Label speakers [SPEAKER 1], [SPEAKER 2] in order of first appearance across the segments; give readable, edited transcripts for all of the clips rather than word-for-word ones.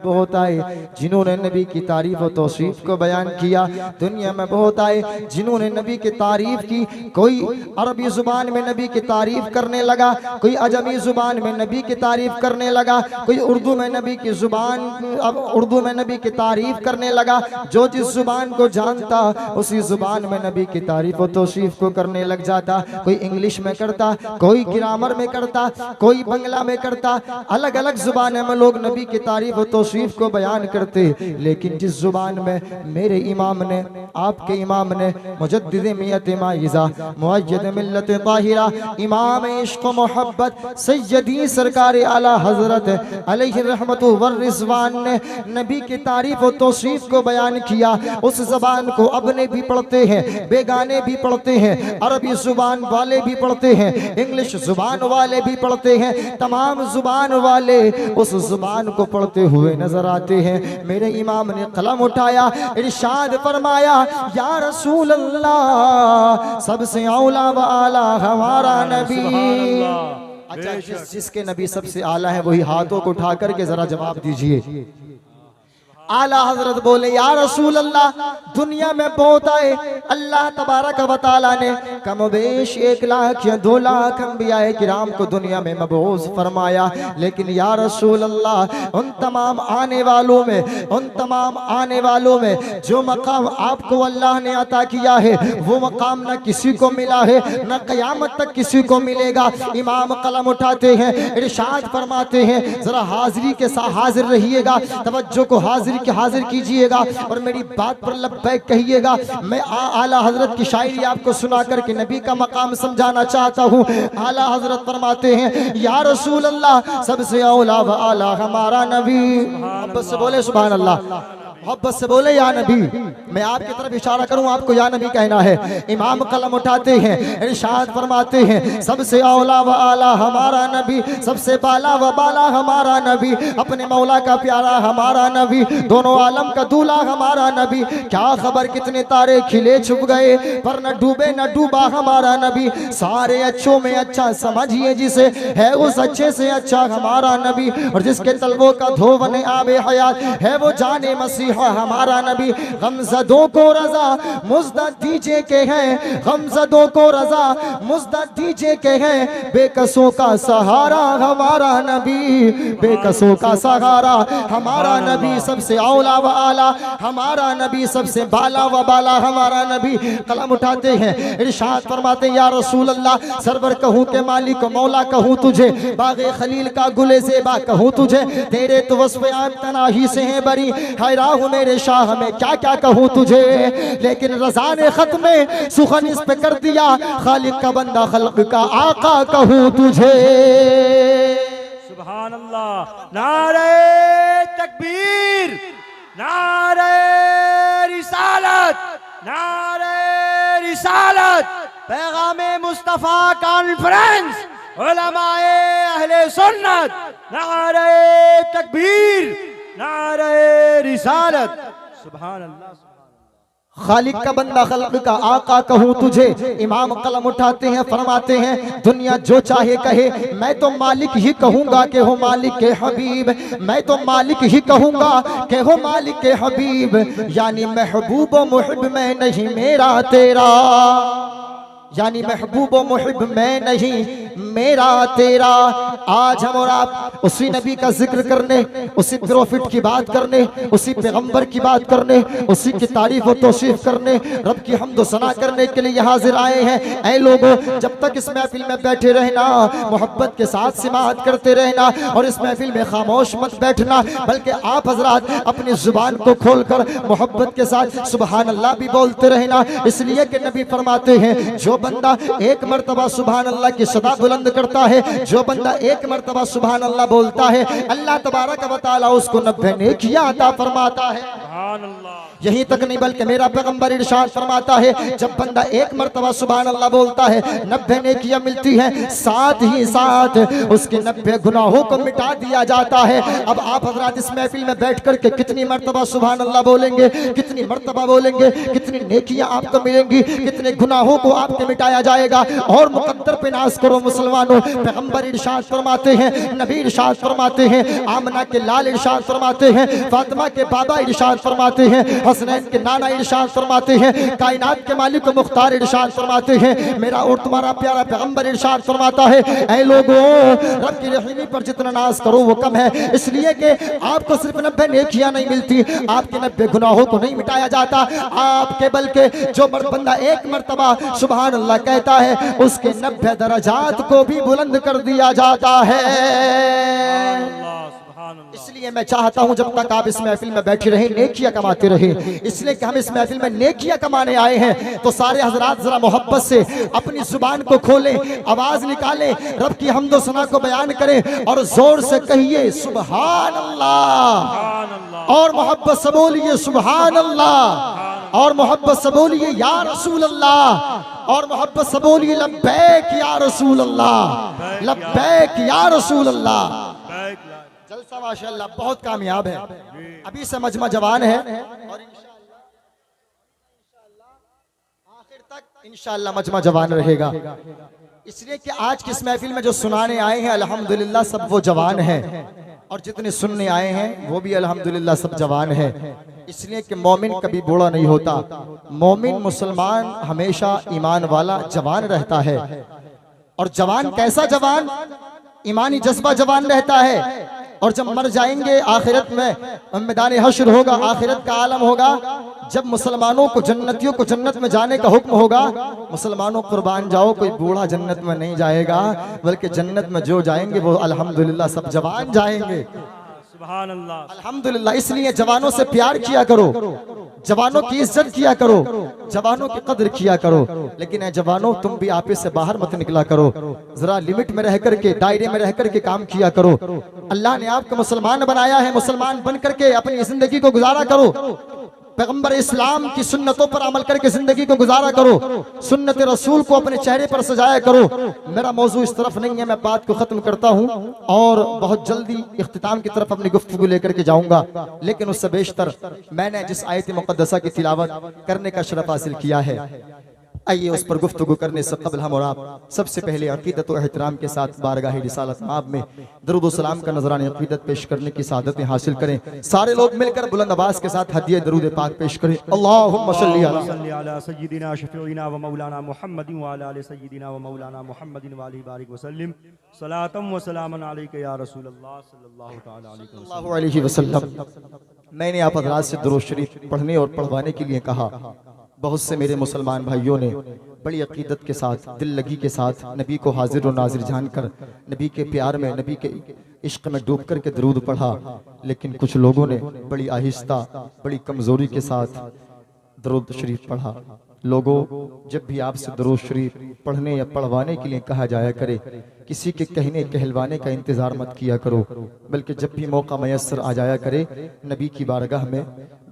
[SPEAKER 1] बहुत आए जिन्होंने नबी की तारीफ और तौसीफ को बयान किया, दुनिया में बहुत आए जिन्होंने नबी की तारीफ की। कोई अरबी जुबान में नबी की तारीफ करने लगा, कोई अजमी जुबान में नबी की तारीफ करने लगा, कोई उर्दू में नबी की जुबान उर्दू में नबी की तारीफ करने लगा। जो जिस जुबान को जानता उसी जुबान में नबी की तारीफ और तौसीफ को करने लग जाता। कोई इंग्लिश में करता, कोई ग्रामर में करता, कोई बंगला में करता। अलग अलग जुबान में लोग नबी की तारीफ और तौसीफ को बयान करते। लेकिन जिस जुबान में मेरे इमाम ने, आपके इमाम ने, मुजद्दिद मियत माइज़ा, मुअय्यद मिल्लत ताहिरा, इमाम इश्क व मोहब्बत सैयदी सरकार आला हजरत अलैहि रहमतु व रिज़वान ने नबी की तारीफ और तौसीफ को बयान किया। उस जबान को अपने भी पढ़ते हैं, बेगाने भी पढ़ते हैं, अरबी जुबान वाले भी पढ़ते हैं, इंग्लिश जुबान वाले भी पढ़ते हैं। तमाम जुबान वाले उस जुबान को पढ़ते हुए नजर आते हैं। मेरे इमाम ने कलम उठाया, इरशाद फरमाया, या रसूल अल्लाह, सबसे औला व आला हमारा नबी। अच्छा, जिसके नबी सबसे आला है वही हाथों को उठा करके जरा जवाब दीजिए। आला हजरत बोले, या रसूल अल्लाह, दुनिया में बहुत आए, अल्लाह तबारक व तआला ने कमोबेश 1 लाख या 2 लाख अंबियाए किराम को दुनिया में मबऊस फरमाया। लेकिन या रसूल अल्लाह, उन तमाम आने वालों में, उन तमाम आने वालों में जो मकाम आपको अल्लाह ने अता किया है वो मकाम न किसी को मिला है, न क़यामत तक किसी को मिलेगा। इमाम कलम उठाते हैं, इरशाद फरमाते हैं, जरा हाजिरी के साथ हाजिर रहिएगा, तवज्जो को हाजिर कीजिएगा और मेरी बात पर लब्बैक कहिएगा। मैं आला हजरत की शायरी आपको सुना करके नबी का मकाम समझाना चाहता हूँ। आला हजरत फरमाते हैं, या रसूल अल्लाह, सबसे औला व आला हमारा नबी। मोहब्बत से बोले सुभान अल्लाह, मोहब्बत से बोले या नबी। मैं आपकी तरफ इशारा करूं, आपको या नबी कहना है। इमाम कलम उठाते हैं, इरशाद फरमाते हैं, सबसे औला व आला हमारा नबी, सबसे बाला व बाला हमारा नबी, अपने मौला का प्यारा हमारा नबी, दोनों आलम का दूल्हा हमारा नबी। क्या खबर कितने तारे खिले छुप गए पर न डूबे न डूबा हमारा नबी। सारे अच्छों में अच्छा समझिए जिसे, है उस अच्छे से अच्छा हमारा नबी। और जिसके तलवों का धोवने आबे हयात है वो जाने मसीह हमारा नबी। गमज़दों को रजा मुज़्दद दीजिए के हैं, गमज़दों को रजा मुज़्दद दीजिए के हैं, बेकसों का सहारा हमारा नबी, बेकसों का सहारा हमारा नबी, सबसे औला व आला हमारा नबी, सबसे बाला व बाला हमारा नबी। कलम उठाते हैं, इरशाद फरमाते हैं, या रसूल अल्लाह, सरवर कहूँ के मालिक मौला कहूँ तुझे, बाग़े खलील का गुले ज़ेबा कहूँ तुझे, तेरे तो वस्फ़ आम तनाही से हैं बरी, हैरान मेरे शाह में क्या क्या कहूँ तुझे। लेकिन रज़ा ने खत में सुखन इस पे कर दिया, खालिक का बंदा खल्क का आका कहूँ तुझे।
[SPEAKER 2] सुभान अल्लाह। नारे तकबीर, नारे रिसालत, नारे रिसालत। पैगामे मुस्तफा कॉन्फ्रेंस, उलमाए अहले सुन्नत, नारे तकबीर, नारे रिसालत। सुभान अल्लाह।
[SPEAKER 1] खालिक का बंदा खल्क का आका कहूँ तुझे। इमाम कलम उठाते हैं, फरमाते हैं, दुनिया जो चाहे कहे, मैं तो मालिक ही कहूँगा कि हो मालिक के हबीब, मैं तो मालिक ही कहूँगा कि हो मालिक के हबीब। यानी महबूब व मुहिब मैं नहीं मेरा तेरा, यानी महबूब व मुहिब मैं नहीं मेरा तेरा। आज हम और आप उसी नबी का जिक्र करने, उसी प्रोफिट की बात करने, उसी पैगंबर की बात करने, उसी की तारीफ और तौसीफ करने, रब की हम्द सना करने के लिए हाजिर आए हैं। ऐ लोगों, जब तक इस महफिल में बैठे रहना, मोहब्बत के साथ सिमात करते रहना और इस महफिल में खामोश मत बैठना, बल्कि आप हजरात अपनी जुबान को खोलकर मोहब्बत के साथ सुबहान अल्लाह भी बोलते रहना। इसलिए कि नबी फरमाते हैं, जो बंदा एक मर्तबा सुबहान अल्लाह की सदा बुलंद करता है, जो बंदा एक मर्तबा सुबहान अल्लाह बोलता है, अल्लाह तबारक व तआला उसको 90 नेकियां अता फरमाता है।
[SPEAKER 2] सुभान अल्लाह।
[SPEAKER 1] यही तक नहीं बल्कि मेरा पैगंबर इरशाद फरमाता है, जब बंदा एक मर्तबा सुभान अल्लाह बोलता है 90 नेकियां मिलती हैं, साथ ही साथ उसके 90 गुनाहों को मिटा दिया जाता है। अब आप हजरात इस महफिल में बैठ करके कितनी मर्तबा सुभान अल्लाह बोलेंगे, कितनी मर्तबा बोलेंगे, कितनी नेकियां आपको मिलेंगी, कितने गुनाहों को आपके मिटाया जाएगा। और मुकद्दर पे नाज करो मुसलमानों, पैगंबर इरशाद फरमाते हैं, नबी इरशाद फरमाते हैं, आमना के लाल इरशाद फरमाते हैं, फातिमा के बाबा इरशाद फरमाते हैं, हसनैन के नाना इरशाद फरमाते हैं, कायनात के मालिक मुख्तार इरशाद फरमाते हैं, मेरा और तुम्हारा प्यारा पैगंबर इरशाद फरमाता है, ऐ लोगों रब की रहमी पर जितना नाज करो वो कम है। इसलिए कि आपको सिर्फ 90 नेकियां नहीं मिलती, आपके 90 गुनाहों को नहीं मिटाया जाता। आपके बल्कि जो बंदा एक मर्तबा सुभान अल्लाह कहता है, उसके 90 दरजात को भी बुलंद कर दिया जाता है। इसलिए मैं चाहता हूं जब तक आप इस महफिल में बैठे रहे नेकियां कमाते रहे, इसलिए कि हम इस महफिल में नेकियां कमाने आए हैं। तो सारे हजरात जरा मोहब्बत से अपनी जुबान को खोलें, आवाज निकालें, रब की हम्दो सना को बयान करें और जोर से कहिए सुभान अल्लाह, और मोहब्बत से बोलिए सुभान अल्लाह, और मोहब्बत से बोलिए या रसूल अल्लाह, और मोहब्बत से बोलिए लब्बैक या रसूल अल्लाह, लब्बैक या रसूल अल्लाह। जलसा माशाअल्लाह बहुत कामयाब है। अभी से मजमा जवान है और आखिर तक इंशाअल्लाह मजमा जवान रहेगा। इसलिए कि आज की इस महफिल में जो सुनाने आए हैं अल्हम्दुलिल्लाह सब वो जवान हैं, और जितने सुनने आए हैं वो भी अल्हम्दुलिल्लाह सब जवान हैं। इसलिए कि मोमिन कभी बूढ़ा नहीं होता, मोमिन मुसलमान हमेशा ईमान वाला जवान रहता है। और जवान कैसा जवान? ईमानी जज्बा जवान रहता है। और जब मर जाएंगे आखिरत में मैदान हश्र होगा, आखिरत का आलम होगा, जब मुसलमानों को जन्नतियों को जन्नत में जाने का हुक्म होगा, मुसलमानों कुर्बान जाओ, कोई बूढ़ा जन्नत में नहीं जाएगा, बल्कि जन्नत में जो जाएंगे वो अल्हम्दुलिल्लाह सब जवान जाएंगे।
[SPEAKER 2] सुभान अल्लाह,
[SPEAKER 1] अल्हम्दुलिल्लाह। इसलिए जवानों से प्यार किया करो, जवानों की इज्जत किया करो, जवानों की कदर किया करो। लेकिन ऐ जवानों तुम भी आपे से बाहर मत निकला करो, जरा लिमिट में रह करके, दायरे में रह करके काम किया करो। अल्लाह ने आपको मुसलमान बनाया है, मुसलमान बन करके अपनी जिंदगी को गुजारा करो, पैगंबर इस्लाम की सुन्नतों पर अमल करके जिंदगी को गुजारा करो, सुन्नत रसूल को अपने चेहरे पर सजाया करो। मेरा मौजू इस तरफ नहीं है, मैं बात को खत्म करता हूं और बहुत जल्दी इख्तिताम की तरफ अपनी गुफ्तगू लेकर के जाऊंगा। लेकिन उससे बेशतर मैंने जिस आयत मुक़द्दसा की तिलावत करने का शरफ हासिल किया है, आइए उस पर गुफ्तगू करने से कबल हम और आप सबसे पहले अकीदत और एहतराम के साथ बारगाह रिसालत आब में दरूद व सलाम का नजराने अकीदत पेश करने की सादतें हासिल करें। सारे लोग मिलकर बुलंद आवाज के साथ हदिया दरूद पाक पेश करें। अल्लाहुम्मा सल्ली अला
[SPEAKER 2] सय्यिदिना शफीइना व मौलाना मुहम्मदिन व अला आलि सय्यिदिना व मौलाना मुहम्मदिन व आलिहि बारिक वसल्लम सलातम व सलामन अलैका या रसूल अल्लाह सल्लल्लाहु
[SPEAKER 1] अलैहि वसल्लम। मैंने आप हज़रात से दुरूद शरीफ पढ़ने और पढ़वाने के लिए कहा। बहुत से मेरे मुसलमान भाइयों ने बड़ी अकीदत के साथ, दिल लगी के साथ नबी को हाजिर और नाजिर जानकर, नबी के प्यार में, नबी के इश्क में डूब कर के दरूद पढ़ा। लेकिन कुछ लोगों ने बड़ी आहिस्ता, बड़ी कमजोरी के साथ दरूद शरीफ पढ़ा। लोगों, जब भी आपसे दरूद शरीफ पढ़ने या पढ़वाने के लिए कहा जाया करे, किसी के कहने कहलवाने का इंतजार मत किया करो, बल्कि जब भी मौका मयस्सर आ जाया करे नबी की बारगाह में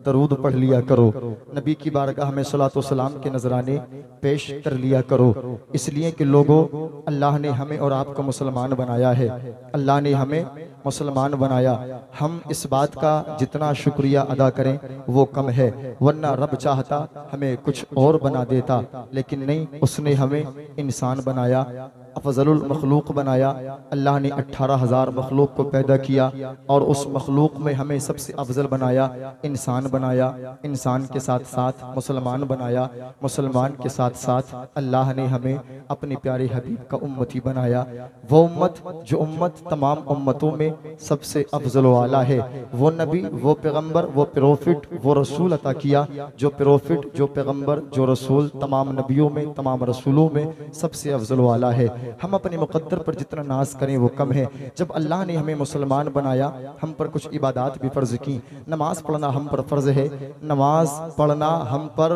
[SPEAKER 1] दरूद पढ़ लिया करो, नबी की बारगाह में सलातो सलाम के नजराने पेश कर लिया करो। इसलिए कि लोगों, अल्लाह ने हमें और आपको मुसलमान बनाया है, अल्लाह ने हमें मुसलमान बनाया। हम इस बात का जितना शुक्रिया अदा करें वो कम है, वरना रब चाहता हमें कुछ और बना देता, लेकिन नहीं, उसने हमें इंसान बनाया, अफजलुल मखलूक बनाया। अल्लाह ने 18,000 मखलूक को पैदा किया और उस मखलूक में हमें सबसे अफजल बनाया, इंसान बनाया। इंसान के साथ साथ मुसलमान बनाया, मुसलमान के साथ साथ अल्लाह ने हमें अपने प्यारे हबीब का उम्मती बनाया। वो उम्मत जो उम्मत तमाम उम्मतों में सबसे अफजल वाला है, वो नबी, वो पैगम्बर, वो प्रोफिट, वो रसूल अता किया, जो प्रोफिट, जो पैगम्बर, जो रसूल तमाम नबियों में, तमाम रसूलों में सबसे अफजल वाला है। हम अपने मुक़द्दर पर जितना नाज करें वो कम है। जब अल्लाह ने हमें मुसलमान बनाया, हम पर कुछ इबादत भी फ़र्ज की। नमाज पढ़ना हम पर फ़र्ज है, नमाज पढ़ना हम पर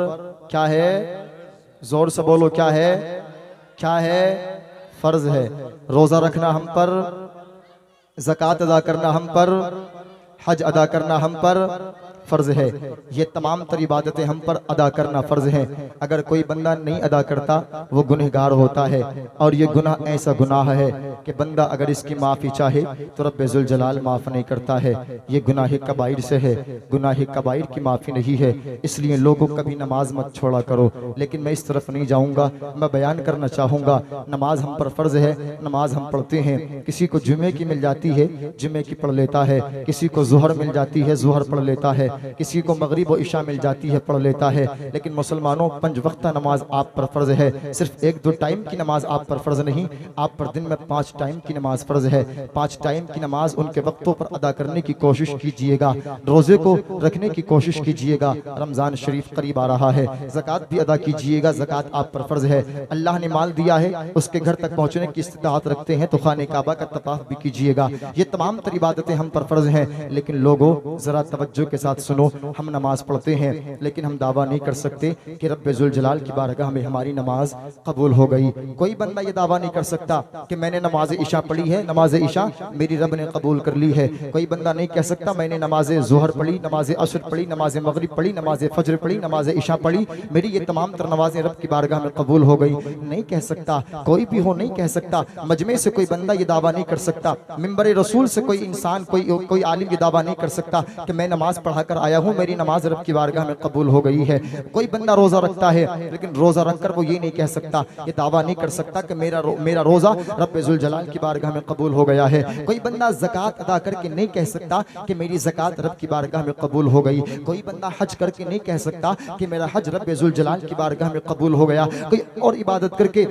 [SPEAKER 1] क्या है? जोर से बोलो, क्या है? क्या है? फ़र्ज है। रोज़ा रखना हम पर, ज़कात अदा करना हम पर, हज अदा करना हम पर फ़र्ज़ है। ये तमाम तर इबादतें हम पर अदा करना फ़र्ज़ है। अगर कोई बंदा नहीं अदा करता वो गुनहगार होता है। और ये गुनाह ऐसा गुनाह है कि बंदा अगर इसकी माफ़ी चाहे तो रब्बे ज़ुल जलाल माफ़ नहीं करता है। ये गुनाह कबाइर से है, गुनाह कबाइर की माफ़ी नहीं है। इसलिए लोगों कभी नमाज मत छोड़ा करो। लेकिन मैं इस तरफ नहीं जाऊँगा, मैं बयान करना चाहूँगा नमाज हम पर फ़र्ज़ है, नमाज हम पढ़ते हैं। किसी को जुमे की मिल जाती है, जुमे की पढ़ लेता है। किसी को ज़ुहर मिल जाती है, ज़ुहर पढ़ लेता है। किसी को मगरिब और इशा मिल जाती है, पढ़ लेता है। लेकिन मुसलमानों, 5 वक्त नमाज आप पर फ़र्ज़ है। सिर्फ 1-2 टाइम की नमाज आप पर फ़र्ज़ नहीं, आप पर दिन में 5 टाइम की नमाज फ़र्ज़ है। 5 टाइम की नमाज उनके वक्तों पर अदा करने की कोशिश कीजिएगा। रोज़े को रखने की कोशिश कीजिएगा। रमज़ान शरीफ करीब आ रहा है, ज़कात भी अदा कीजिएगा। ज़कात आप पर फ़र्ज़ है। अल्लाह ने माल दिया है, उसके घर तक पहुँचने की इस्तिताअत रखते हैं तो खाने काबा का तवाफ़ भी कीजिएगा। ये तमाम तर इबादतें हम पर फ़र्ज़ हैं। लेकिन लोगों, ज़रा तवज्जो के साथ सुनो, हम नमाज पढ़ते हैं लेकिन हम दावा नहीं कर सकते कि रब्बे ज़ुल जलाल की बारगाह में हमारी नमाज कबूल हो गई। कोई बंदा ये दावा नहीं कर सकता कि मैंने नमाज इशा पढ़ी है, नमाज इशा मेरी रब ने कबूल कर ली है। कोई बंदा नहीं कह सकता मैंने नमाज ज़ुहर पढ़ी, नमाज असर पढ़ी, नमाज मगरिब पढ़ी, नमाज फजर पढ़ी, नमाज इशा पढ़ी, मेरी ये तमाम तर नमाजें रब की बारगाह में कबूल हो गई। नहीं कह सकता, कोई भी हो नहीं कह सकता। मजमे से कोई बंदा ये दावा नहीं कर सकता, मिंबर रसूल से कोई इंसान, कोई आलिम ये दावा नहीं कर सकता कि मैं नमाज पढ़ा कर आया हूँ, मेरी नमाज रब की बारगाह में कबूल हो गई है। कोई बंदा रोज़ा रखता है लेकिन रोज़ा रखकर वो ये नहीं कह सकता, ये दावा नहीं कर सकता कि मेरा रोज़ा रब्बे ज़ुल जलाल की बारगाह में कबूल हो गया है। कोई बंदा ज़कात अदा करके नहीं कह सकता कि मेरी ज़कात रब की बारगाह में कबूल हो गई। कोई बंदा हज करके नहीं कह सकता कि मेरा हज रब्बे ज़ुल जलाल की बारगाह में कबूल हो गया। कोई और इबादत करके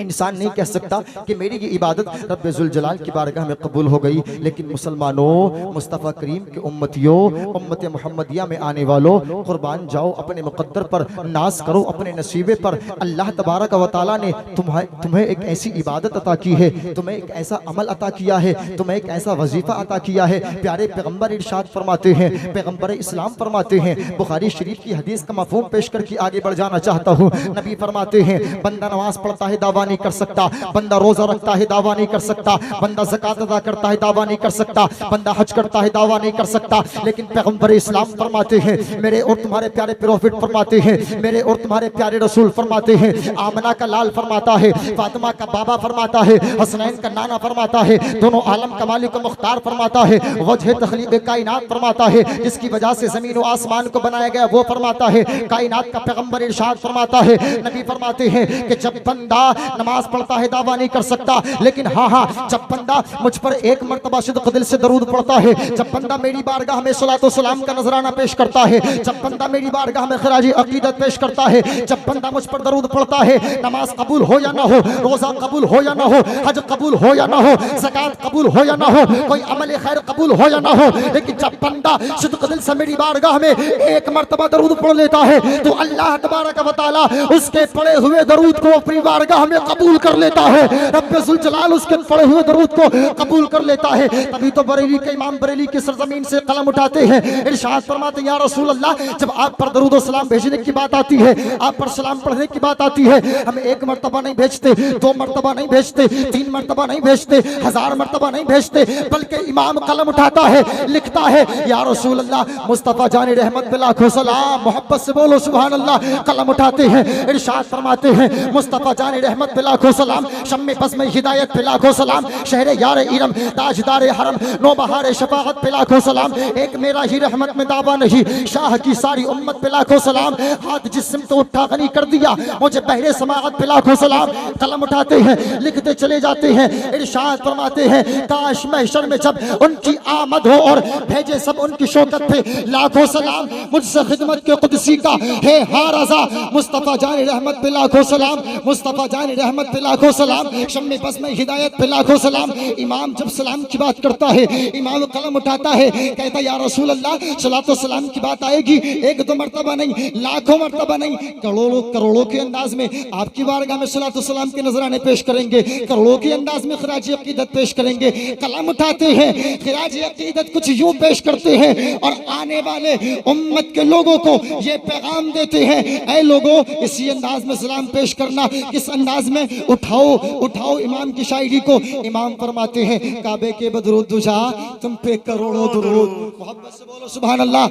[SPEAKER 1] इंसान नहीं कह सकता कि मेरी ये इबादत रब्बे ज़ुल जलाल की बारगाह में कबूल हो गई। लेकिन मुसलमानों, मुस्तफ़ा करीम के उम्मतियों, उम्मत मुहम्मदिया में आने वालों, कुर्बान जाओ अपने मुक़द्दर पर, नाज करो अपने नसीबे पर। अल्लाह तबारक व तआला ने तुम्हें एक ऐसी इबादत अता की है, तुम्हें एक ऐसा अमल अता किया है, तुम्हें एक ऐसा वजीफ़ा अता किया है। प्यारे पैगम्बर इरशाद फरमाते हैं, पैगम्बर इस्लाम फरमाते हैं, बुखारी शरीफ की हदीस का मफ़हूम पेश करके आगे बढ़ जाना चाहता हूँ। नबी फरमाते हैं, बंदा नमाज पढ़ता है दावा नहीं कर सकता, बंदा रोजा रखता है दावा नहीं कर सकता, बंदा ज़कात अदा करता है दावा नहीं कर सकता, बंदा हज करता है दावा नहीं कर सकता। लेकिन पैगम्बर इस्लाम फरमाते हैं, मेरे और तुम्हारे प्यारे प्रोफेट फरमाते हैं, मेरे और तुम्हारे प्यारे रसूल फरमाते हैं, आमना का लाल फरमाता है, फातिमा का बाबा फरमाता है, हसनैन का नाना फरमाता है, दोनों आलम का मालिक मुख्तार फरमाता है, वजह तखलीक़ कायनात फरमाता है, जिसकी वजह से ज़मीन और आसमान को बनाया गया वो फरमाता है। कायनात का पैगम्बर इरशाद फरमाता है, नबी फरमाते हैं कि जब बंदा नमाज पढ़ता है दावा नहीं कर सकता, लेकिन हाँ जब बंदा मुझ पर एक मर्तबा सिद्क़ दिल से दरूद पढ़ता है, जब बंदा मेरी बारगाह में सलातो सलाम का नजराना पेश करता है, जब बंदा मेरी बारगाह में खराजी अकीदत पेश करता है, जब बंदा मुझ पर दरूद पढ़ता है, नमाज कबूल हो या ना हो, रोजा कबूल हो या ना हो, हज कबूल हो या ना हो, ज़कात कबूल हो या ना हो, कोई अमल खैर कबूल हो या ना हो, लेकिन जब बंदा सिद्क़ दिल से मेरी बारगाह में एक मर्तबा दरूद पढ़ लेता है तो अल्लाह तबारक व तआला उसके पढ़े हुए दरूद को अपनी बारगाह में कबूल कर लेता है। रब्बे ज़ुल जलाल उसके पढ़े हुए दरूद को कबूल कर लेता है। तभी तो बरेली के इमाम बरेली की सरजमीन से कलम उठाते हैं, इरशाद फरमाते हैं, या रसूल अल्लाह, जब आप पर दरूद और सलाम भेजने की बात आती है, आप पर सलाम पढ़ने की बात आती है, हम एक मर्तबा नहीं भेजते, 2 मर्तबा नहीं भेजते, 3 मर्तबा नहीं भेजते, 1000 मर्तबा नहीं भेजते, बल्कि इमाम कलम उठाता है, लिखता है, या रसूल अल्लाह, मुस्तफ़ा जाने रहमत पे लाखों सलाम, मोहब्बत से बोलो सुभान अल्लाह। कलम उठाते हैं, इरशाद फरमाते हैं, मुस्तफ़ा जाने रहमत पे लाखों सलाम, शम्मे बज़्म हिदायत पे लाखों सलाम, शहरे यार इरम ताजदार हरम, नौबहार शफाअत पे लाखों सलाम, एक मेरा ही रहमत में दावा नहीं, शाह की सारी उम्मत पे लाखों सलाम, हाथ जिस्म तो उठा गनी कर दिया, मुझे बहरे समाअत पे लाखों सलाम। कलम उठाते हैं, लिखते चले जाते हैं, इरशाद फरमाते हैं, काश महशर में जब उनकी आमद हो और भेजे सब उनकी शौकत पे लाखों सलाम, मुझसे खिदमत के कुदसी का है हार रज़ा, मुस्तफ़ा जाने रहमत पे लाखों सलाम, मुस्तफ़ा जाने रहमत पे लाखों सलाम, शम्मे बज़्म हिदायत पे लाखों सलाम। इमाम जब सलाम की बात करता है, इमाम कलम उठाता है, कहता या रसूल अल्लाह, सलातो सलाम की बात आएगी 1-2 मर्तबा नहीं, लाखों मर्तबा नहीं, करोड़ों करोड़ों के अंदाज में आपकी बारगाह में सलातो सलाम के नजराने पेश करेंगे, करोड़ों के अंदाज में खिराज अकीदत पेश करेंगे। कलम उठाते हैं, खिराज अकीदत कुछ यूं पेश करते हैं और आने वाले उम्मत के लोगों को ये पैगाम देते हैं, ऐ लोगों, इसी अंदाज में सलाम पेश करना। किस अंदाज में? उठाओ उठाओ इमाम की शायरी को। इमाम फरमाते हैं, काबे के बदरूद दुजा तुम पे करोड़ों दुरूद, मोहब्बत से बोलो सुभान अल्लाह।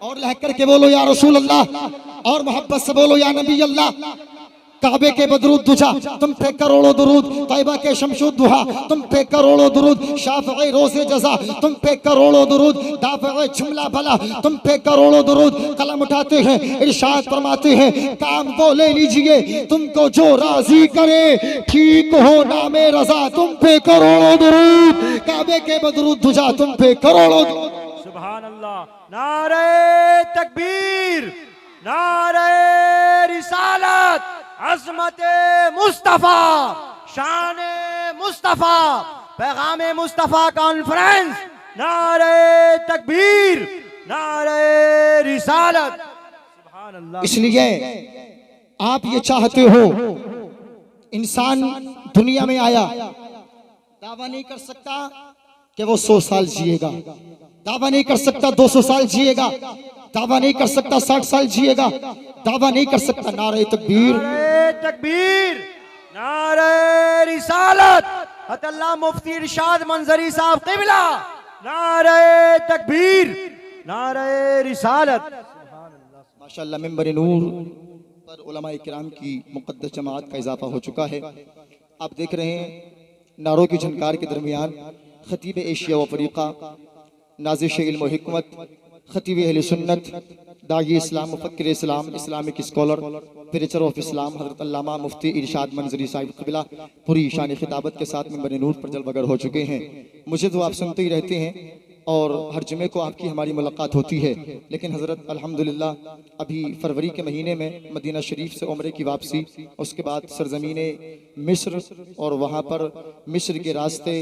[SPEAKER 1] और लहक करके बोलो या रसूल अल्लाह, और मोहब्बत से बोलो या नबी अल्लाह। काबे के बदरूद दुजा, तुम पे करोड़ों दुरूद। तैयबा के शमशुद दुहा, तुम पे करोड़ों दुरूद। शाफ़ई रोज़े जज़ा, तुम पे करोड़ों दुरूद। दाफ़े जुमला भला, तुम पे करोड़ों दुरूद। कलम उठाते हैं, इरशाद फरमाते हैं, काम वो ले लीजिए तुमको जो राजी करे, ठीक हो नामे रज़ा, तुम पे करोड़ों दुरूद। काबे के बदरूद दुजा, तुम पे करोड़ों दुरूद।
[SPEAKER 2] सुभान अल्लाह। नारे तकबीर, नारे रिसालत, अज़मते मुस्तफ़ा, शाने मुस्तफ़ा, पैगामे मुस्तफ़ा कॉन्फ्रेंस। नारे तकबीर, नारे रिसालत। सुभान अल्लाह।
[SPEAKER 1] इसलिए आप ये चाहते हो, इंसान दुनिया में आया, दावा नहीं कर सकता कि वो 100 साल जिएगा, दावा नहीं कर सकता 200 साल जिएगा, दावा नहीं कर सकता 60 साल जिएगा, दावा नहीं कर सकता। नारे तकबीर,
[SPEAKER 2] नारे तकबीर, नारे रिसालत। अल्लाह मुफ्ती इरशाद मंजरी साहब क़िबला। नारे तकबीर, नारे रिसालत।
[SPEAKER 1] माशाअल्लाह मिंबर नूर पर उलमाए किराम की मुक़द्दस जमात का इजाफा हो चुका है। आप देख रहे हैं नारों की झनकार के दरमियान खतीब एशिया व अफ्रीका, नाज़िश इल्म व हिकमत, खतीब अहले सुन्नत, दाई इस्लाम, मुफक्किर इस्लाम, Islamic scholar, preacher of Islam हज़रत अल्लामा मुफ्ती इरशाद मंजरी साहिब क़िबला पूरी शान खिताबत के साथ मिंबर नूर पर जलवगर हो चुके हैं। मुझे तो आप सुनते ही रहते हैं और हर जुमे को आपकी हमारी मुलाकात होती है, लेकिन हज़रत अल्हम्दुलिल्लाह अभी फरवरी के महीने में मदीना शरीफ से उम्रे की वापसी, उसके बाद सरज़मीने मिस्र और वहाँ पर मिस्र के रास्ते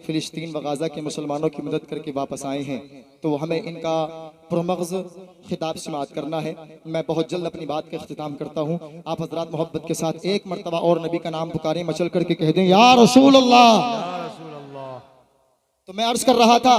[SPEAKER 1] फ़िलिस्तीन व गाज़ा के मुसलमानों की मदद करके वापस आए हैं, तो हमें इनका पुरमग़ज़ खिताब समाअत करना है। मैं बहुत जल्द अपनी बात का इख्तिताम करता हूँ। आप हज़रात मोहब्बत के साथ एक मरतबा और नबी का नाम पुकारें, मचल करके कह दें या रसूल अल्लाह। तो मैं अर्ज कर रहा था,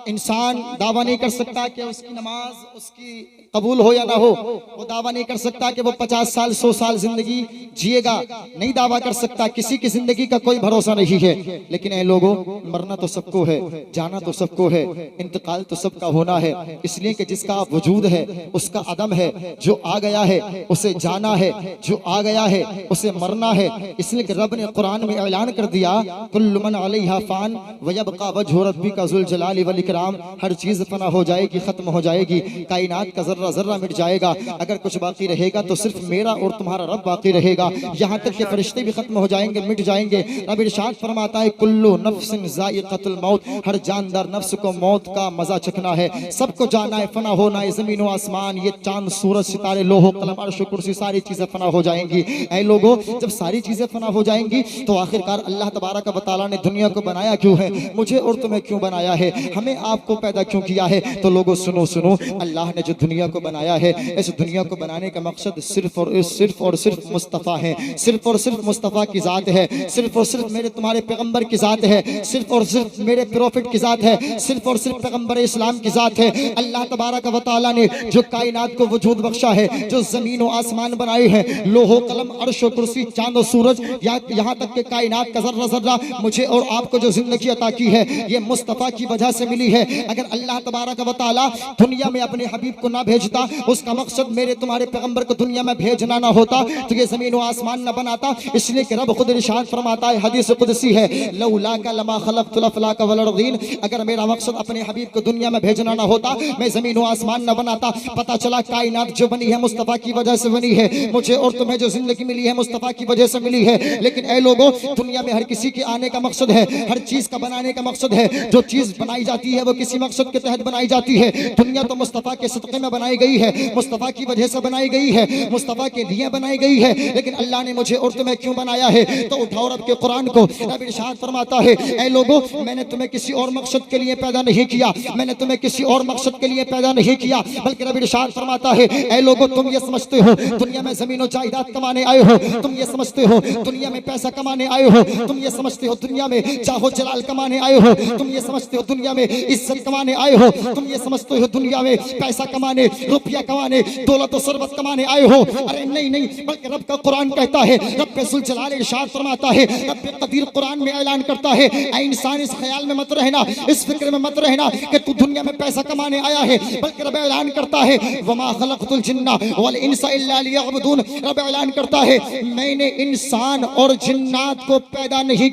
[SPEAKER 1] इंसान दावा नहीं कर सकता कि उसकी नमाज उसकी कबूल हो या ना हो, वो दावा नहीं कर सकता कि वो 50 साल 100 साल जिंदगी जिएगा, नहीं दावा कर सकता। किसी की जिंदगी का कोई भरोसा नहीं है, लेकिन ऐ लोगों, मरना तो सबको है, जाना तो सबको है, इंतकाल तो सबका होना है। इसलिए कि जिसका वजूद है उसका अदम है, जो आ गया है उसे जाना है, जो आ गया है उसे मरना है। इसलिए कि रब ने कुरान में ऐलान कर दिया, कुल्लु मन अलैहा फान व यबका वजहु रब्बिका ज़ुल जलाली वल इकराम। हर चीज फना हो जाएगी, खत्म हो जाएगी, कायनात का जर्रा जर्रा मिट जाएगा, अगर कुछ बाकी रहेगा तो सिर्फ मेरा और तुम्हारा रब बाकी रहेगा। यहाँ तक के फरिश्ते भी खत्म हो जाएंगे, मिट जाएंगे। रब इरशाद फरमाता है, कुल्लु नफ्सिन ज़ाइक़तुल मौत, हर जानदार नफ्स को मौत का मजा चखना है, सबको जाना है, फना होना है। ज़मीन व आसमान, ये चांद सूरज सितारे लोहो कलम अर्श कुर्सी, सारी चीजें फना हो जाएंगी। ऐ लोगों, जब सारी चीजें फना हो जाएंगी तो आखिरकार अल्लाह तबारक व तआला ने दुनिया को बनाया क्यों है, मुझे और तुम्हें क्यों बनाया है, हमें आपको पैदा क्यों किया है। तो लोगों सुनो सुनो, अल्लाह ने जो दुनिया को बनाया है, इस दुनिया को बनाने का मकसद सिर्फ और सिर्फ मुस्तफ़ा है, सिर्फ और सिर्फ मुस्तफ़ा की ज़ात है, सिर्फ और सिर्फ मेरे तुम्हारे पैगंबर की ज़ात है, सिर्फ और सिर्फ मेरे प्रॉफिट की ज़ात है, सिर्फ और सिर्फ पैगंबर इस्लाम की ज़ात है। अल्लाह तबारक व तआला ने जो कायनात को वजूद बख्शा है, जो ज़मीन और आसमान बनाए हैं, लोहो कलम अर्श कुर्सी, चांद और सूरज, यहाँ तक के कायनात का जर्रा जर्रा, मुझे और आपको जो जिंदगी अता की है, ये मुस्तफ़ा की वजह से मिली है। अगर अल्लाह तबारक व तआला दुनिया में अपने हबीब को ना भेजता, उसका मकसद मेरे तुम्हारे पैगंबर को दुनिया में भेजना ना होता, तो ये ज़मीन और आसमान न बनाता। इसलिए कि रब खुद इरशाद फरमाता है, हदीस कुदसी है, लौला का लमा खलक़तुल अफ़लाक वल अर्दीन, अगर मेरा मकसद अपने हबीब को दुनिया में भेजना ना होता, मैं ज़मीन और आसमान न बनाता। पता चला कायनात जो बनी है मुस्तफ़ा की वजह से बनी है, मुझे और तुम्हें जो जिंदगी मिली है मुस्तफ़ा की वजह से मिली है। लेकिन ऐ लोगों, दुनिया में हर किसी के आने का मकसद है, हर चीज का बनाने का मकसद है। जो चीज बनाई जाती है वो किसी मकसद के तहत बनाई जाती है। दुनिया तो मुस्तफ़ा के सदक़े में बनाई गई है, मुस्तफ़ा की वजह से बनाई गई है, मुस्तफ़ा के लिए बनाई गई है। लेकिन अल्लाह ने मुझे और तुम्हें क्यों बनाया है? तो उठाओ रब के कुरान को। रब इरशाद फरमाता है, ऐ लोगों, मैंने तुम्हें किसी और मकसद के लिए पैदा नहीं किया, मैंने तुम्हें किसी और मकसद के लिए पैदा नहीं किया, बल्कि रब इरशाद फरमाता है, ऐ लोगों, तुम ये समझते हो दुनिया में ज़मीन और जायदाद कमाने आए हो, तुम ये समझते हो दुनिया में पैसा कमाने आए हो, तुम ये समझते हो दुनिया में चाहो जलाल कमाने आए हो, तुम ये समझते हो दुनिया में इज्जत कमाने आए हो, तुम ये समझते हो दुनिया में पैसा कमाने, रुपया कमाने, दौलत और सरबत कमाने आए हो। अरे नहीं नहीं, बल्कि रब का कुरान कहता है, रब ज़ुल जलाल इरशाद फरमाता है, रब कदीर कुरान में ऐलान करता है, ऐ इंसान इस ख्याल में मत रहना, इस फिक्र में मत रहना कि तू दुनिया में पैसा कमाने आया है, बल्कि रब ऐलान करता है वमा खलक़तुल जिन्ना वल इंसा इल्ला लियअबुदून। रब ऐलान करता है मैंने इंसान और जिन्नात को पैदा नहीं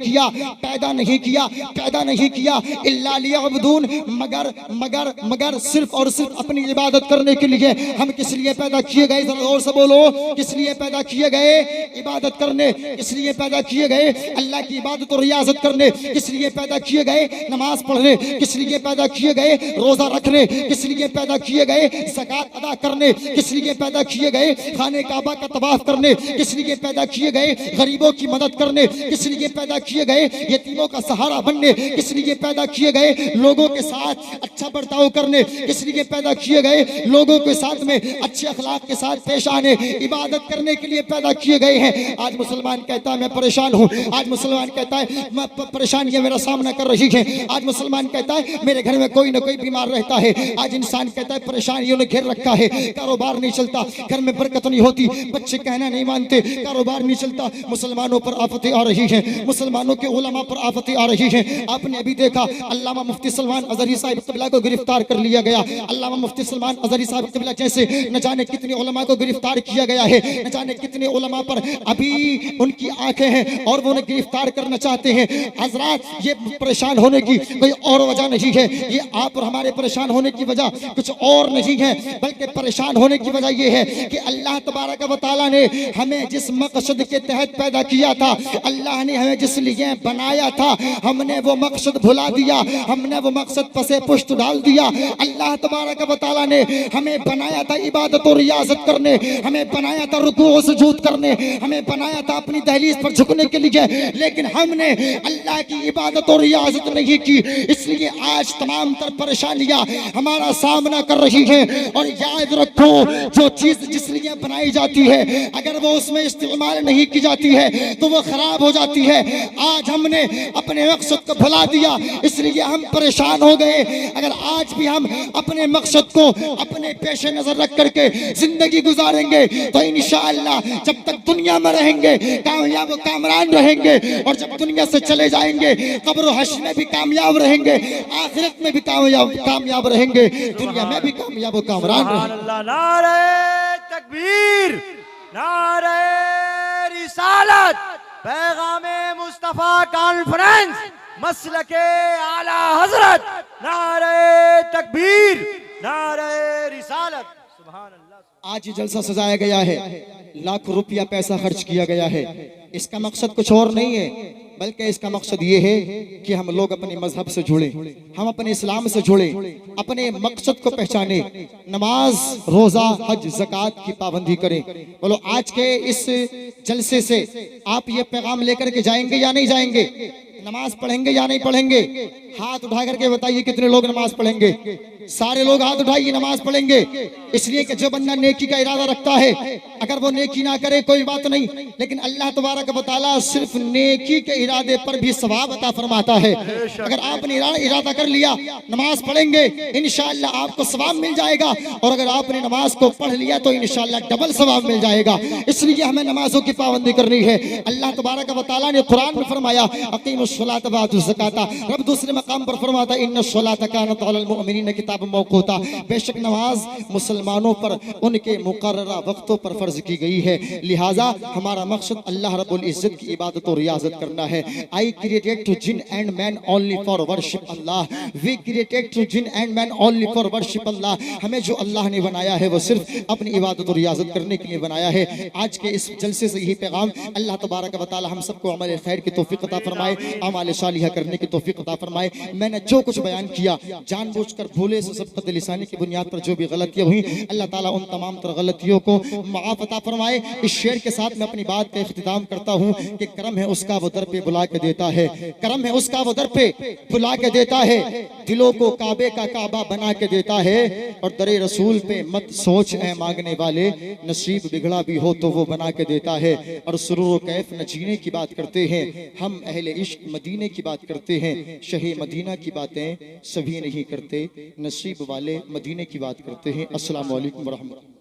[SPEAKER 1] किया इल्ला लियअबुदून, मगर सिर्फ और सिर्फ अपनी इबादत करने के लिए। हम किस लिए पैदा किए गए, जरा और से बोलो, किस लिए पैदा किए गए? इबादत करने। किस लिए पैदा किए गए? अल्लाह की इबादत और रियाजत करने। किस लिए पैदा किए गए? नमाज पढ़ने। किस लिए पैदा किए गए? रोजा रखने। किस लिए पैदा किए गए? ज़कात अदा करने। किस लिए पैदा किए गए? खाने काबा का तवाफ करने। किस लिए पैदा किए गए? गरीबों की मदद करने। किस लिए पैदा किए गए? यतीमों का सहारा बनने। किस लिए पैदा किए गए? लोगों के साथ अच्छा बर्ताव करने। किस लिए पैदा किए गए? लोगों के साथ में अच्छे अखलाक के साथ पेश आने, इबादत करने के लिए पैदा किए गए हैं। आज मुसलमान कहता है मैं परेशान हूँ, आज मुसलमान कहता है परेशानियां मेरा सामना कर रही है, आज मुसलमान कहता है मेरे घर में कोई ना कोई बीमार रहता है, आज इंसान कहता है परेशानियों ने घेर रखा है, कारोबार नहीं चलता, घर में बरकत नहीं होती, बच्चे कहना नहीं मानते, कारोबार नहीं चलता। मुसलमानों पर आफतें आ रही हैं, मुसलमानों के उलमा पर आफतें आ रही हैं। आपने अभी देखा अल्लामा मुफ्ती सलमान अजहरी साहब क़िबला को गिरफ्तार कर लिया गया। अल्लामा मुफ्ती सलमान अजहरी साहब क़िबला जैसे न जाने कितने उलमा को गिरफ्तार किया गया है, न जाने कितने उलमा पर अभी उनकी आंखें हैं और वो उन्हें गिरफ्तार करना चाहते हैं। हजरात, ये परेशान होने की कोई और वजह नहीं है, ये आप और हमारे परेशान होने की वजह कुछ और नहीं है, बल्कि परेशान होने की वजह ये है कि अल्लाह तबारक व तआला ने हमें जिस मकसद के तहत पैदा किया था, अल्लाह ने हमें जिस लिए बनाया था, हमने वो मकसद भुला दिया, हमने वो मकसद पसे पुश्त डाल दिया। अल्लाह तबारक व तआला ने हमें बनाया था इबादत और रियाजत करने, हमें बनाया था रुकू और सुजूद करने, हमें बनाया था अपनी दहलीज पर झुकने के लिए, लेकिन हमने अल्लाह की इबादत और रियाजत नहीं की, इसलिए आज तमाम तर परेशानियां हमारा सामना कर रही हैं। और याद रखो, जो चीज जिस लिए बनाई जाती है अगर वो उसमें इस्तेमाल नहीं की जाती है तो वो खराब हो जाती है। आज हमने अपने मकसद को भुला दिया, इसलिए हम परेशान हो गए। अगर आज भी हम अपने मकसद को अपने पेश नजर रख करके जिंदगी गुजारेंगे तो इंशाअल्लाह जब तक दुनिया में रहेंगे कामयाब कामरान रहेंगे, और जब दुनिया से चले जाएंगे कब्र और हश्र में भी कामयाब रहेंगे, आखिरत में भी कामयाब रहेंगे, दुनिया में भी कामयाब कामरान रहेंगे।
[SPEAKER 2] नारे तकबीर, नारे रिसालत, पैगामे मुस्तफा कॉन्फ्रेंस, मसलके आला हजरत, नारे तकबीर, नारे रिसालत। सुभान अल्लाह।
[SPEAKER 1] आज ये जलसा सजाया गया है, लाखों रुपया पैसा खर्च किया गया है, इसका मकसद कुछ और नहीं है, बल्कि इसका मकसद ये है कि हम लोग अपने मजहब से जुड़े, हम अपने इस्लाम से जुड़े, अपने मकसद को पहचाने, नमाज, रोजा, हज, ज़कात की पाबंदी करें। बोलो, आज के इस जलसे से आप ये पैगाम लेकर के जाएंगे या नहीं जाएंगे? नमाज पढ़ेंगे या नहीं पढ़ेंगे? हाथ उठा करके बताइए कितने लोग नमाज पढ़ेंगे? सारे लोग हाथ उठाइए, नमाज पढ़ेंगे। इसलिए कि जो बंदा नेकी का इरादा रखता है, अगर वो नेकी ना करे कोई बात नहीं, लेकिन अल्लाह तबारक व तआला सिर्फ नेकी के इरादे पर भी सवाब अता फरमाता है। अगर आपने इरादा कर लिया नमाज पढ़ेंगे, इंशाअल्लाह आपको सवाब मिल जाएगा, और अगर आपने नमाज को पढ़ लिया तो इंशाअल्लाह डबल सवाब मिल जाएगा। इसलिए हमें नमाजों की पाबंदी करनी है। अल्लाह तबारक व तआला ने कुरान में फरमाया अकीमुस्सलात व आतुज़ ज़काता, रब दूसरे मकाम पर फरमाता इन्नस्सलाता कानत अलल मुअमिनीन किताब मौक़ूता, बेशक नमाज मुसलमानों पर उनके मुकर्ररा वक्तों पर फर्ज की गई है। लिहाजा हमारा मकसद अल्लाह रब्बुल इज्जत की इबादत और रियाजत करना है। I created to jinn and man only for worship Allah, we created to jinn and man only for worship Allah. हमें जो अल्लाह ने बनाया है वो सिर्फ अपनी इबादत और रियाजत करने के लिए बनाया है। आज के इस जलसे से यही पैगाम, अल्लाह तबारक व तआला हम सबको अमल खैर की तौफीक अता फरमाए, अमाल सालिहा करने की तौफीक अता फरमाए। मैंने जो कुछ बयान किया जानबूझकर भूले से सबकत लिसानी की बुनियाद पर जो भी गलतियां हुई, अल्लाह ताला उन तमाम तर गलतियों को माफ अता फरमाए। इस शेर के साथ मैं अपनी बात का इख्तिताम करता हूँ कि करम है उसका वो दर पे बुला के देता है, करम है उसका वो दर पे बुला के देता है, दिलों को काबे का काबा बना के देता है, और दरे रसूल पे मत सोच ऐ मांगने वाले, नसीब बिगड़ा भी हो तो वो बना के देता है। और सुरूर कैफ न जीने की बात करते हैं हम, अहले इश्क मदीने की बात करते हैं, शहे मदीना की बातें सभी नहीं करते, नसीब वाले मदीने की बात करते हैं। अस्सलाम वालेकुम व रहमतुल्लाह।